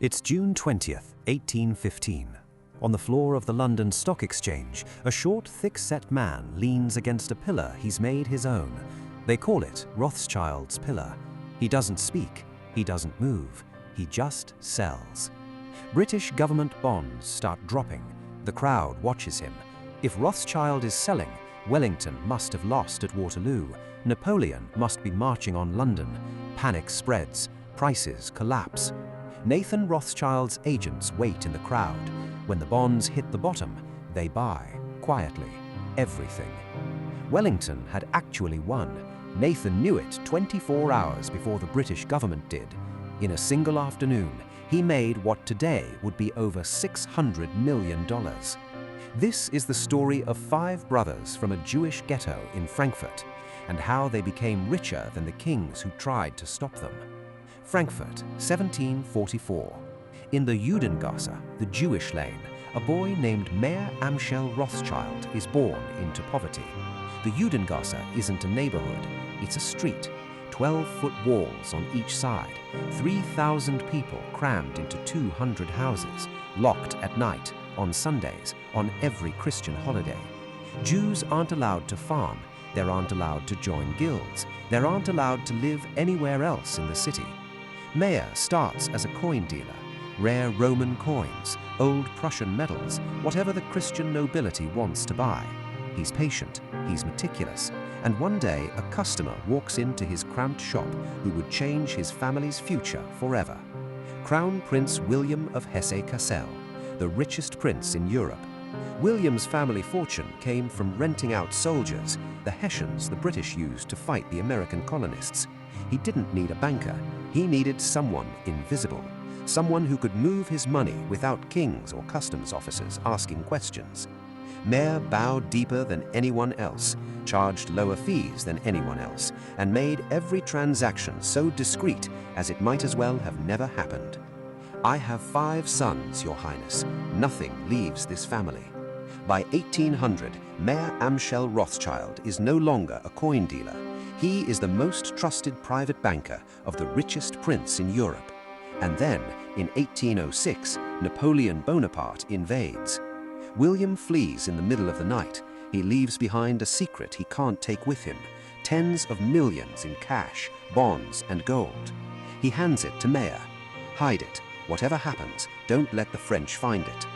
It's June 20th, 1815. On the floor of the London Stock Exchange, a short, thick-set man leans against a pillar he's made his own. They call it Rothschild's pillar. He doesn't speak, he doesn't move, he just sells. British government bonds start dropping. The crowd watches him. If Rothschild is selling, Wellington must have lost at Waterloo. Napoleon must be marching on London. Panic spreads, prices collapse. Nathan Rothschild's agents wait in the crowd. When the bonds hit the bottom, they buy, quietly, everything. Wellington had actually won. Nathan knew it 24 hours before the British government did. In a single afternoon, he made what today would be over $600 million. This is the story of 5 brothers from a Jewish ghetto in Frankfurt, and how they became richer than the kings who tried to stop them. Frankfurt, 1744. In the Judengasse, the Jewish lane, a boy named Mayer Amschel Rothschild is born into poverty. The Judengasse isn't a neighborhood, it's a street. 12-foot walls on each side, 3,000 people crammed into 200 houses, locked at night, on Sundays, on every Christian holiday. Jews aren't allowed to farm, they aren't allowed to join guilds, they aren't allowed to live anywhere else in the city. Mayer starts as a coin dealer, rare Roman coins, old Prussian medals, whatever the Christian nobility wants to buy. He's patient, he's meticulous, and one day a customer walks into his cramped shop who would change his family's future forever. Crown Prince William of Hesse-Kassel, the richest prince in Europe. William's family fortune came from renting out soldiers, the Hessians the British used to fight the American colonists. He didn't need a banker, he needed someone invisible, someone who could move his money without kings or customs officers asking questions. Mayer bowed deeper than anyone else, charged lower fees than anyone else, and made every transaction so discreet as it might as well have never happened. I have 5 sons, Your Highness. Nothing leaves this family. By 1800, Mayer Amschel Rothschild is no longer a coin dealer. He is the most trusted private banker of the richest prince in Europe. And then, in 1806, Napoleon Bonaparte invades. William flees in the middle of the night. He leaves behind a secret he can't take with him, tens of millions in cash, bonds, and gold. He hands it to Mayer. Hide it. Whatever happens, don't let the French find it.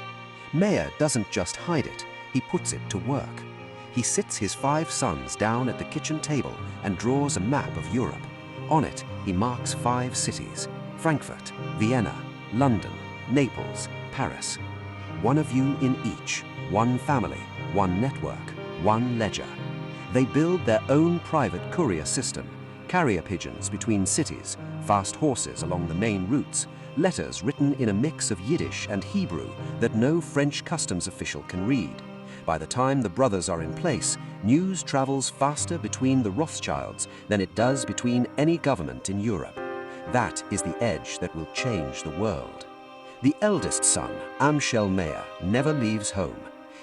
Mayer doesn't just hide it, he puts it to work. He sits his 5 sons down at the kitchen table and draws a map of Europe. On it, he marks 5 cities: Frankfurt, Vienna, London, Naples, Paris. One of you in each, one family, one network, one ledger. They build their own private courier system, carrier pigeons between cities, fast horses along the main routes, letters written in a mix of Yiddish and Hebrew that no French customs official can read. By the time the brothers are in place, news travels faster between the Rothschilds than it does between any government in Europe. That is the edge that will change the world. The eldest son, Amschel Mayer, never leaves home.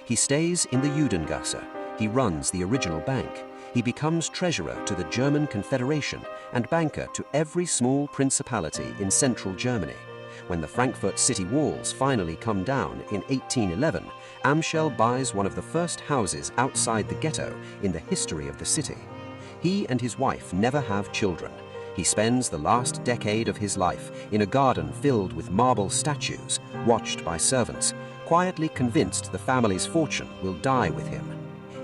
He stays in the Judengasse. He runs the original bank. He becomes treasurer to the German Confederation and banker to every small principality in central Germany. When the Frankfurt city walls finally come down in 1811, Amschel buys one of the first houses outside the ghetto in the history of the city. He and his wife never have children. He spends the last decade of his life in a garden filled with marble statues, watched by servants, quietly convinced the family's fortune will die with him.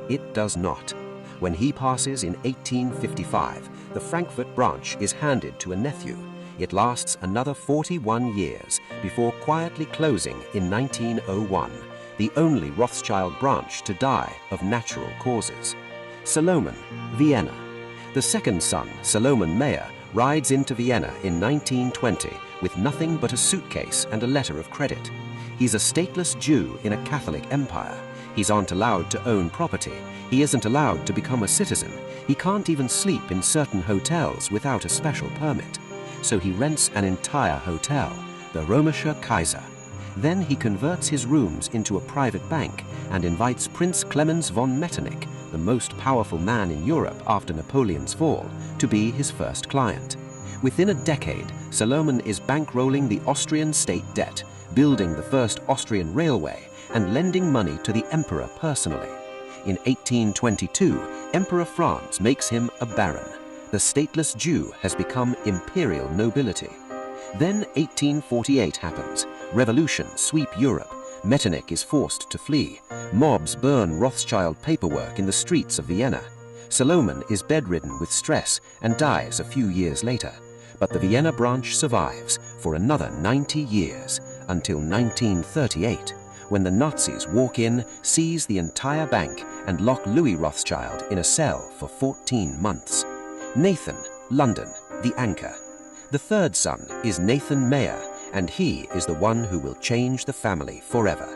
It does not. When he passes in 1855, the Frankfurt branch is handed to a nephew. It lasts another 41 years before quietly closing in 1901, the only Rothschild branch to die of natural causes. Salomon, Vienna. The second son, Salomon Mayer, rides into Vienna in 1920 with nothing but a suitcase and a letter of credit. He's a stateless Jew in a Catholic empire. He aren't allowed to own property. He isn't allowed to become a citizen. He can't even sleep in certain hotels without a special permit. So he rents an entire hotel, the Römischer Kaiser. Then he converts his rooms into a private bank and invites Prince Clemens von Metternich, the most powerful man in Europe after Napoleon's fall, to be his first client. Within a decade, Salomon is bankrolling the Austrian state debt, building the first Austrian railway, and lending money to the emperor personally. In 1822, Emperor Franz makes him a baron. The stateless Jew has become imperial nobility. Then 1848 happens. Revolutions sweep Europe. Metternich is forced to flee. Mobs burn Rothschild paperwork in the streets of Vienna. Salomon is bedridden with stress and dies a few years later. But the Vienna branch survives for another 90 years, until 1938, when the Nazis walk in, seize the entire bank, and lock Louis Rothschild in a cell for 14 months. Nathan, London, the anchor. The third son is Nathan Mayer, and he is the one who will change the family forever.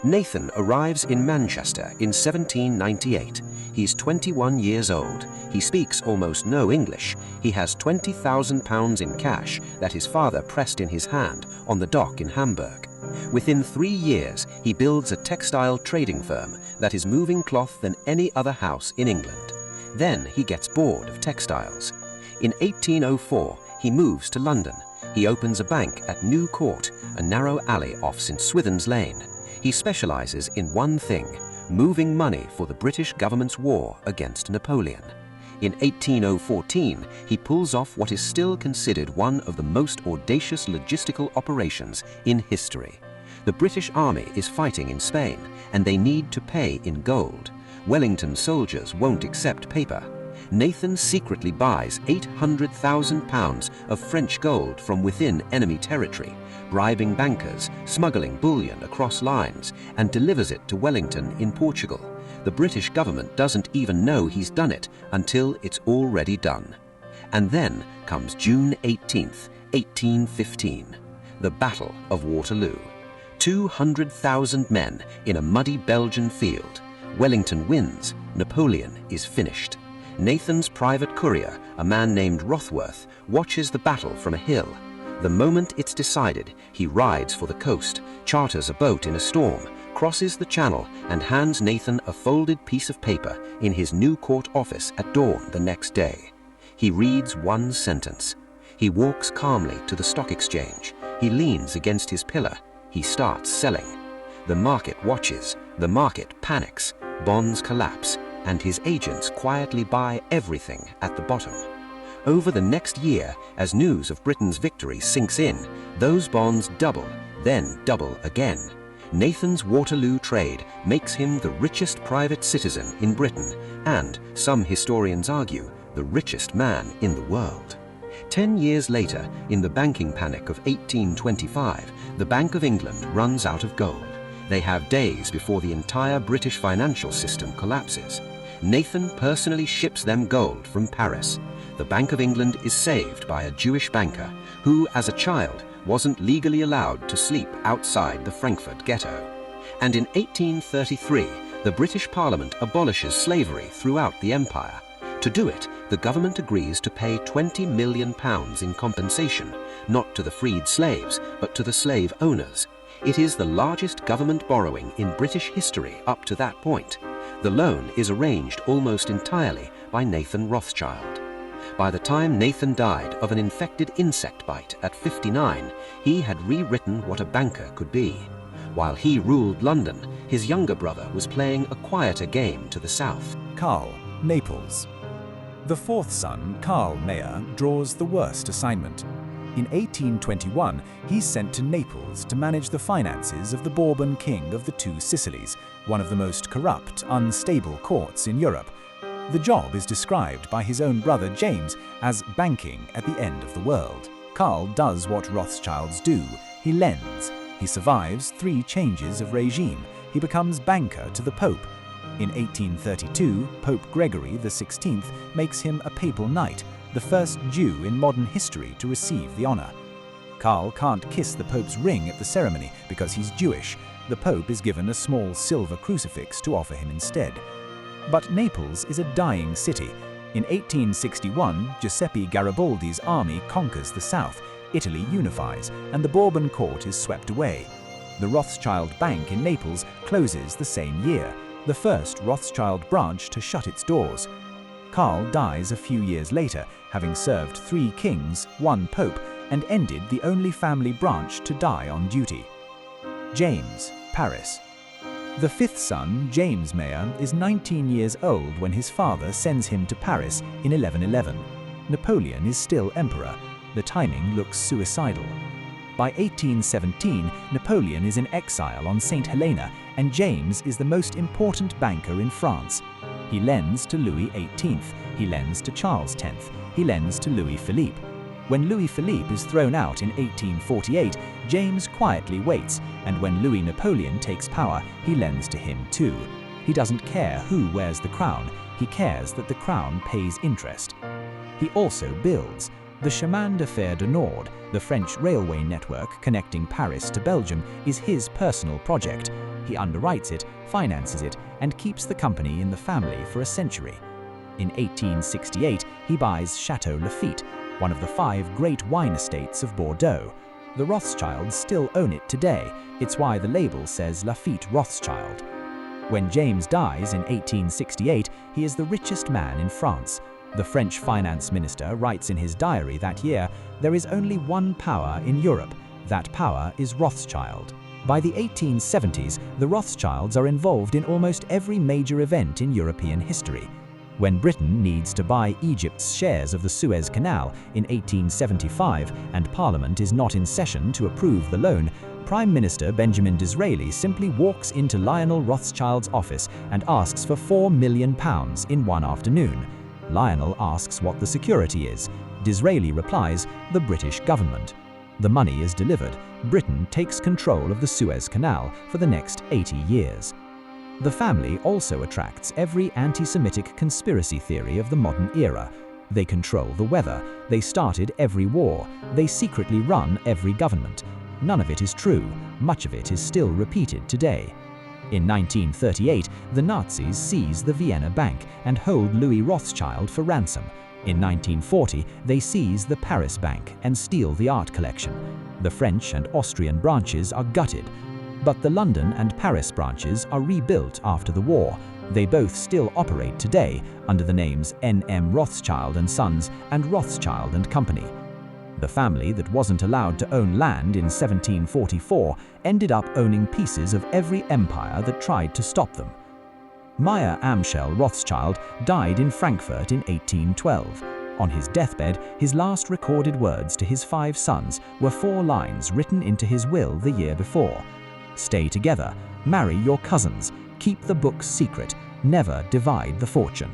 Nathan arrives in Manchester in 1798. He's 21 years old. He speaks almost no English. He has £20,000 in cash that his father pressed in his hand on the dock in Hamburg. Within 3 years, he builds a textile trading firm that is moving cloth than any other house in England. Then he gets bored of textiles. In 1804, he moves to London. He opens a bank at New Court, a narrow alley off St. Swithin's Lane. He specializes in one thing: moving money for the British government's war against Napoleon. In 1814, he pulls off what is still considered one of the most audacious logistical operations in history. The British Army is fighting in Spain, and they need to pay in gold. Wellington soldiers won't accept paper. Nathan secretly buys £800,000 of French gold from within enemy territory, bribing bankers, smuggling bullion across lines, and delivers it to Wellington in Portugal. The British government doesn't even know he's done it until it's already done. And then comes June 18th, 1815, the Battle of Waterloo. 200,000 men in a muddy Belgian field. Wellington wins. Napoleon is finished. Nathan's private courier, a man named Rothworth, watches the battle from a hill. The moment it's decided, he rides for the coast, charters a boat in a storm, crosses the channel, and hands Nathan a folded piece of paper in his New Court office at dawn the next day. He reads one sentence. He walks calmly to the stock exchange. He leans against his pillar. He starts selling. The market watches. The market panics. Bonds collapse, and his agents quietly buy everything at the bottom. Over the next year, as news of Britain's victory sinks in, those bonds double, then double again. Nathan's Waterloo trade makes him the richest private citizen in Britain and, some historians argue, the richest man in the world. 10 years later, in the banking panic of 1825, the Bank of England runs out of gold. They have days before the entire British financial system collapses. Nathan personally ships them gold from Paris. The Bank of England is saved by a Jewish banker who, as a child, wasn't legally allowed to sleep outside the Frankfurt ghetto. And in 1833, the British Parliament abolishes slavery throughout the empire. To do it, the government agrees to pay £20 million in compensation, not to the freed slaves, but to the slave owners. It is the largest government borrowing in British history up to that point. The loan is arranged almost entirely by Nathan Rothschild. By the time Nathan died of an infected insect bite at 59, he had rewritten what a banker could be. While he ruled London, his younger brother was playing a quieter game to the south. Karl, Naples. The fourth son, Karl Mayer, draws the worst assignment. In 1821, he's sent to Naples to manage the finances of the Bourbon king of the Two Sicilies, one of the most corrupt, unstable courts in Europe. The job is described by his own brother James as banking at the end of the world. Karl does what Rothschilds do. He lends. He survives 3 changes of regime. He becomes banker to the Pope. In 1832, Pope Gregory XVI makes him a papal knight, the first Jew in modern history to receive the honor. Karl can't kiss the Pope's ring at the ceremony because he's Jewish. The Pope is given a small silver crucifix to offer him instead. But Naples is a dying city. In 1861, Giuseppe Garibaldi's army conquers the south, Italy unifies, and the Bourbon court is swept away. The Rothschild Bank in Naples closes the same year, the first Rothschild branch to shut its doors. Karl dies a few years later, having served 3 kings, 1 pope, and ended the only family branch to die on duty. James, Paris. The fifth son, James Mayer, is 19 years old when his father sends him to Paris in 1111. Napoleon is still emperor. The timing looks suicidal. By 1817, Napoleon is in exile on St. Helena, and James is the most important banker in France. He lends to Louis XVIII, he lends to Charles X, he lends to Louis Philippe. When Louis Philippe is thrown out in 1848, James quietly waits, and when Louis Napoleon takes power, he lends to him too. He doesn't care who wears the crown, he cares that the crown pays interest. He also builds. The chemin de fer du Nord, the French railway network connecting Paris to Belgium, is his personal project. He underwrites it, finances it, and keeps the company in the family for a century. In 1868, he buys Chateau Lafite, one of the 5 great wine estates of Bordeaux. The Rothschilds still own it today. It's why the label says Lafite Rothschild. When James dies in 1868, he is the richest man in France. The French finance minister writes in his diary that year, "There is only one power in Europe. That power is Rothschild." By the 1870s, the Rothschilds are involved in almost every major event in European history. When Britain needs to buy Egypt's shares of the Suez Canal in 1875 and Parliament is not in session to approve the loan, Prime Minister Benjamin Disraeli simply walks into Lionel Rothschild's office and asks for £4 million in one afternoon. Lionel asks what the security is. Disraeli replies, "The British government." The money is delivered. Britain takes control of the Suez Canal for the next 80 years. The family also attracts every anti-Semitic conspiracy theory of the modern era. They control the weather, they started every war, they secretly run every government. None of it is true, much of it is still repeated today. In 1938, the Nazis seize the Vienna Bank and hold Louis Rothschild for ransom. In 1940, they seize the Paris Bank and steal the art collection. The French and Austrian branches are gutted, but the London and Paris branches are rebuilt after the war. They both still operate today under the names N.M. Rothschild and Sons and Rothschild and Company. The family that wasn't allowed to own land in 1744 ended up owning pieces of every empire that tried to stop them. Meyer Amschel Rothschild died in Frankfurt in 1812. On his deathbed, his last recorded words to his 5 sons were 4 lines written into his will the year before. "Stay together, marry your cousins, keep the books secret, never divide the fortune."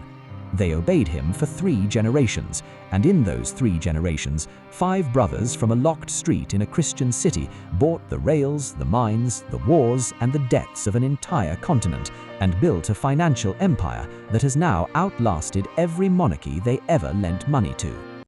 They obeyed him for 3 generations, and in those 3 generations, 5 brothers from a locked street in a Christian city bought the rails, the mines, the wars, and the debts of an entire continent, and built a financial empire that has now outlasted every monarchy they ever lent money to.